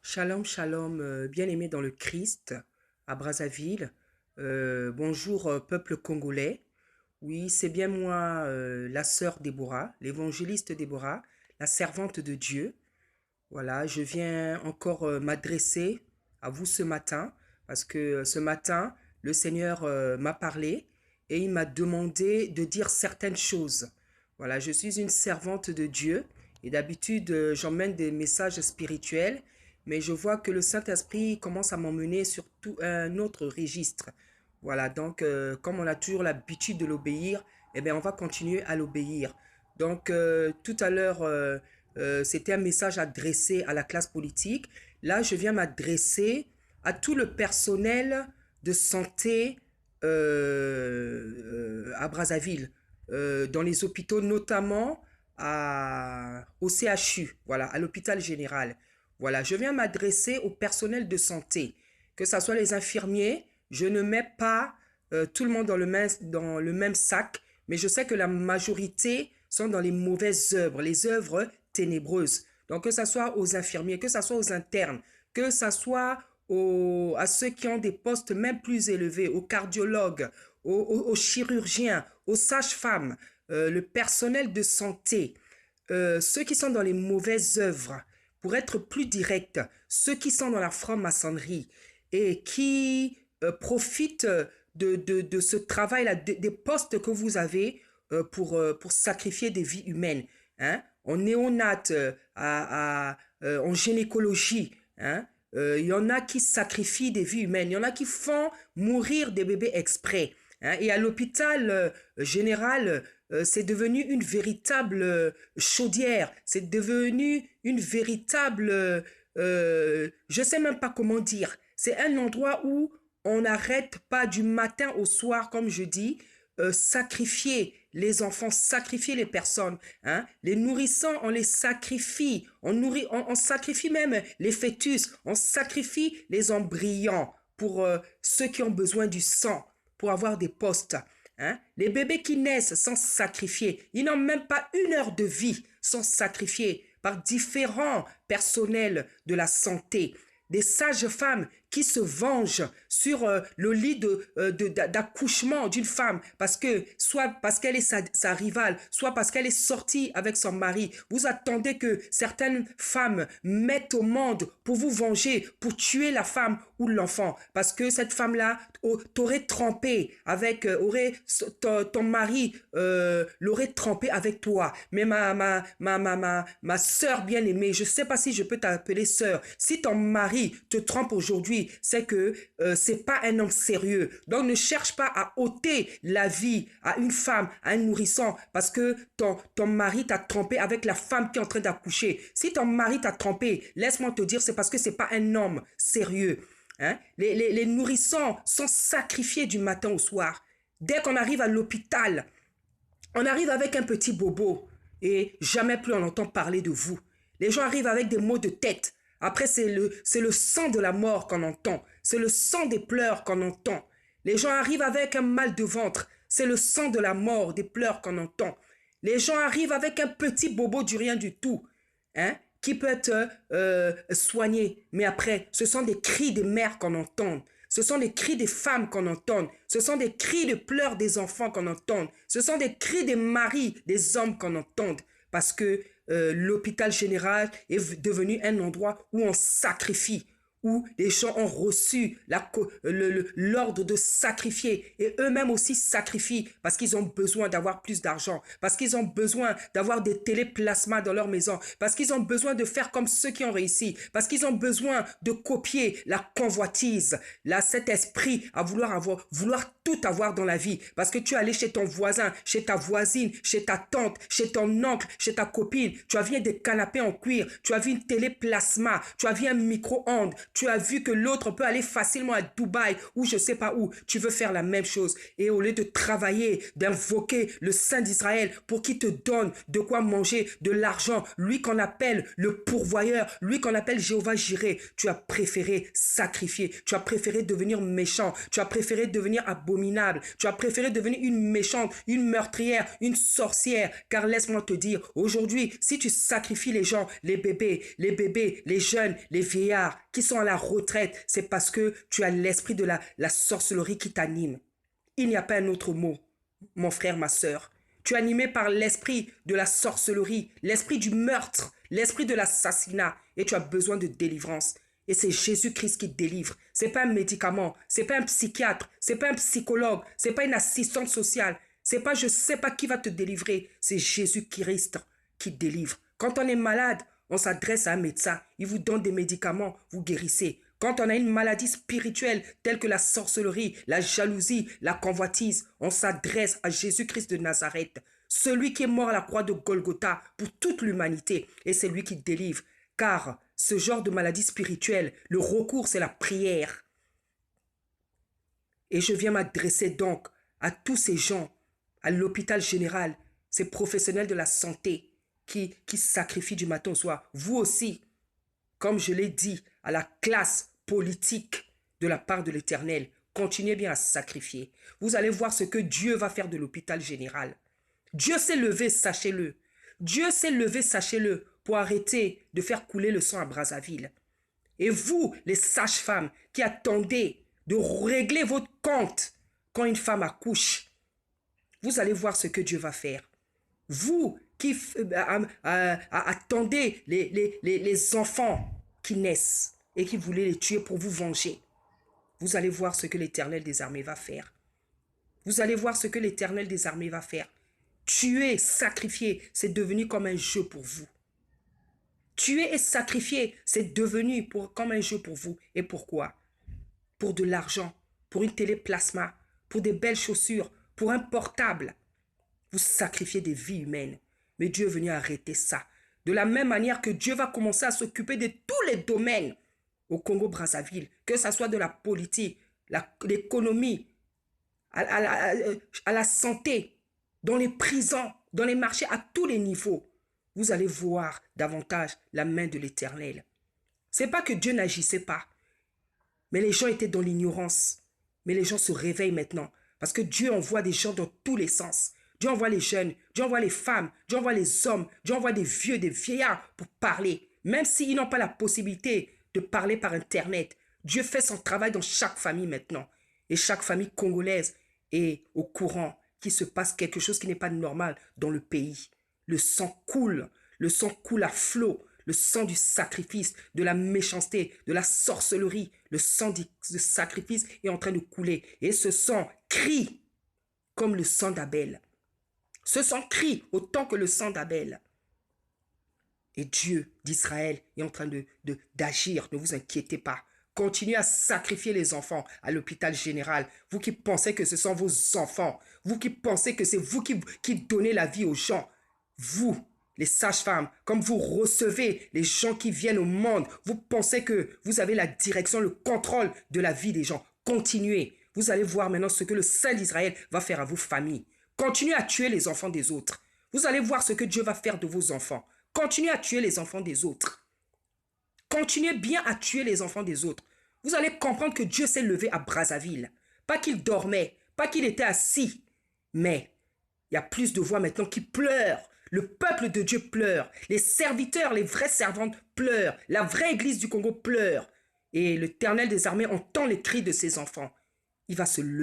Shalom, shalom, bien-aimés dans le Christ, à Brazzaville. Bonjour, peuple congolais. Oui, c'est bien moi, la sœur Déborah, l'évangéliste Déborah, la servante de Dieu. Voilà, je viens encore m'adresser à vous ce matin, parce que ce matin, le Seigneur m'a parlé et il m'a demandé de dire certaines choses. Voilà, je suis une servante de Dieu et d'habitude, j'emmène des messages spirituels, mais je vois que le Saint-Esprit commence à m'emmener sur tout un autre registre. Voilà, donc comme on a toujours l'habitude de l'obéir, eh bien, on va continuer à l'obéir. Donc, tout à l'heure, c'était un message adressé à la classe politique. Là, je viens m'adresser à tout le personnel de santé à Brazzaville, dans les hôpitaux, notamment au CHU, voilà, à l'hôpital général. Voilà, je viens m'adresser au personnel de santé, que ce soit les infirmiers. Je ne mets pas tout le monde dans le même sac, mais je sais que la majorité sont dans les mauvaises œuvres, les œuvres ténébreuses. Donc que ce soit aux infirmiers, que ce soit aux internes, que ce soit à ceux qui ont des postes même plus élevés, aux cardiologues, aux chirurgiens, aux sages-femmes, le personnel de santé, ceux qui sont dans les mauvaises œuvres, pour être plus direct, ceux qui sont dans la franc-maçonnerie et qui profitent de ce travail-là, des postes que vous avez pour sacrifier des vies humaines. Hein? En néonate, en gynécologie, hein? Y en a qui sacrifient des vies humaines, il y en a qui font mourir des bébés exprès. Hein? Et à l'hôpital général, c'est devenu une véritable chaudière, c'est devenu une véritable, je sais même pas comment dire, c'est un endroit où on n'arrête pas du matin au soir, comme je dis, sacrifier les enfants, sacrifier les personnes. Hein? Les nourrissons, on les sacrifie. On sacrifie même les fœtus. On sacrifie les embryons pour ceux qui ont besoin du sang, pour avoir des postes. Hein? Les bébés qui naissent sont sacrifiés. Ils n'ont même pas une heure de vie, sont sacrifiés par différents personnels de la santé. Des sages-femmes qui se vengent sur le lit d'accouchement d'une femme parce que soit parce qu'elle est sa rivale, soit parce qu'elle est sortie avec son mari. Vous attendez que certaines femmes mettent au monde pour vous venger, pour tuer la femme ou l'enfant parce que cette femme-là t'aurait trempé avec, ton mari l'aurait trempé avec toi. Mais ma sœur bien-aimée, je sais pas si je peux t'appeler sœur. Si ton mari te trompe aujourd'hui, c'est que c'est pas un homme sérieux. Donc ne cherche pas à ôter la vie à une femme, à un nourrisson, parce que ton mari t'a trompé avec la femme qui est en train d'accoucher. Si ton mari t'a trompé, laisse-moi te dire, c'est parce que c'est pas un homme sérieux. Hein? Les nourrissons sont sacrifiés du matin au soir. Dès qu'on arrive à l'hôpital, on arrive avec un petit bobo et jamais plus on entend parler de vous. Les gens arrivent avec des maux de tête. Après, c'est le sang de la mort qu'on entend. C'est le sang des pleurs qu'on entend. Les gens arrivent avec un mal de ventre. C'est le sang de la mort, des pleurs qu'on entend. Les gens arrivent avec un petit bobo du rien du tout, hein, qui peut être soigné. Mais après, ce sont des cris des mères qu'on entend. Ce sont des cris des femmes qu'on entend. Ce sont des cris de pleurs des enfants qu'on entend. Ce sont des cris des maris, des hommes qu'on entend. Parce que l'hôpital général est devenu un endroit où on sacrifie, où les gens ont reçu l'ordre de sacrifier et eux-mêmes aussi sacrifient parce qu'ils ont besoin d'avoir plus d'argent, parce qu'ils ont besoin d'avoir des téléplasmas dans leur maison, parce qu'ils ont besoin de faire comme ceux qui ont réussi, parce qu'ils ont besoin de copier la convoitise, là, cet esprit à vouloir tout avoir dans la vie, parce que tu es allé chez ton voisin, chez ta voisine, chez ta tante, chez ton oncle, chez ta copine, tu as vu des canapés en cuir, tu as vu une téléplasma, tu as vu un micro-ondes, Tu as vu que l'autre peut aller facilement à Dubaï ou je ne sais pas où. Tu veux faire la même chose. Et au lieu de travailler, d'invoquer le Saint d'Israël pour qu'il te donne de quoi manger, de l'argent, lui qu'on appelle le pourvoyeur, lui qu'on appelle Jéhovah Jireh, tu as préféré sacrifier. Tu as préféré devenir méchant. Tu as préféré devenir abominable. Tu as préféré devenir une méchante, une meurtrière, une sorcière. Car laisse-moi te dire, aujourd'hui, si tu sacrifies les gens, les bébés, les jeunes, les vieillards qui sont à la retraite, c'est parce que tu as l'esprit de la sorcellerie qui t'anime. Il n'y a pas un autre mot, mon frère, ma sœur. Tu es animé par l'esprit de la sorcellerie, l'esprit du meurtre, l'esprit de l'assassinat et tu as besoin de délivrance. Et c'est Jésus-Christ qui te délivre. Ce n'est pas un médicament, ce n'est pas un psychiatre, ce n'est pas un psychologue, ce n'est pas une assistante sociale, c'est pas je ne sais pas qui va te délivrer, c'est Jésus-Christ qui te délivre. Quand on est malade, on s'adresse à un médecin, il vous donne des médicaments, vous guérissez. Quand on a une maladie spirituelle telle que la sorcellerie, la jalousie, la convoitise, on s'adresse à Jésus-Christ de Nazareth, celui qui est mort à la croix de Golgotha pour toute l'humanité, et c'est lui qui délivre. Car ce genre de maladie spirituelle, le recours, c'est la prière. Et je viens m'adresser donc à tous ces gens, à l'hôpital général, ces professionnels de la santé qui sacrifient du matin au soir. Vous aussi, comme je l'ai dit, à la classe politique de la part de l'Éternel, continuez bien à sacrifier. Vous allez voir ce que Dieu va faire de l'hôpital général. Dieu s'est levé, sachez-le. Dieu s'est levé, sachez-le, pour arrêter de faire couler le sang à Brazzaville. Et vous, les sages-femmes, qui attendez de régler votre compte quand une femme accouche, vous allez voir ce que Dieu va faire. Vous qui attendez les enfants qui naissent et qui voulez les tuer pour vous venger, vous allez voir ce que l'Éternel des armées va faire. Vous allez voir ce que l'Éternel des armées va faire. Tuer, sacrifier, c'est devenu comme un jeu pour vous. Tuer et sacrifier, c'est devenu comme un jeu pour vous. Et pourquoi? Pour de l'argent, pour une téléplasma, pour des belles chaussures, pour un portable. Vous sacrifiez des vies humaines. Mais Dieu est venu arrêter ça. De la même manière que Dieu va commencer à s'occuper de tous les domaines au Congo-Brazzaville, que ce soit de la politique, l'économie, à la santé, dans les prisons, dans les marchés, à tous les niveaux. Vous allez voir davantage la main de l'Éternel. Ce n'est pas que Dieu n'agissait pas, mais les gens étaient dans l'ignorance. Mais les gens se réveillent maintenant, parce que Dieu envoie des gens dans tous les sens. Dieu envoie les jeunes, Dieu envoie les femmes, Dieu envoie les hommes, Dieu envoie des vieux, des vieillards pour parler. Même s'ils n'ont pas la possibilité de parler par Internet, Dieu fait son travail dans chaque famille maintenant. Et chaque famille congolaise est au courant qu'il se passe quelque chose qui n'est pas normal dans le pays. Le sang coule à flot. Le sang du sacrifice, de la méchanceté, de la sorcellerie, le sang du sacrifice est en train de couler. Et ce sang crie comme le sang d'Abel. Ce sang crie autant que le sang d'Abel. Et Dieu d'Israël est en train d'agir. Ne vous inquiétez pas. Continuez à sacrifier les enfants à l'hôpital général. Vous qui pensez que ce sont vos enfants. Vous qui pensez que c'est vous qui donnez la vie aux gens. Vous, les sages-femmes, comme vous recevez les gens qui viennent au monde, vous pensez que vous avez la direction, le contrôle de la vie des gens. Continuez. Vous allez voir maintenant ce que le Saint d'Israël va faire à vos familles. Continuez à tuer les enfants des autres. Vous allez voir ce que Dieu va faire de vos enfants. Continuez à tuer les enfants des autres. Continuez bien à tuer les enfants des autres. Vous allez comprendre que Dieu s'est levé à Brazzaville. Pas qu'il dormait, pas qu'il était assis. Mais il y a plus de voix maintenant qui pleurent. Le peuple de Dieu pleure. Les serviteurs, les vraies servantes pleurent. La vraie église du Congo pleure. Et l'Éternel des armées entend les cris de ses enfants. Il va se lever.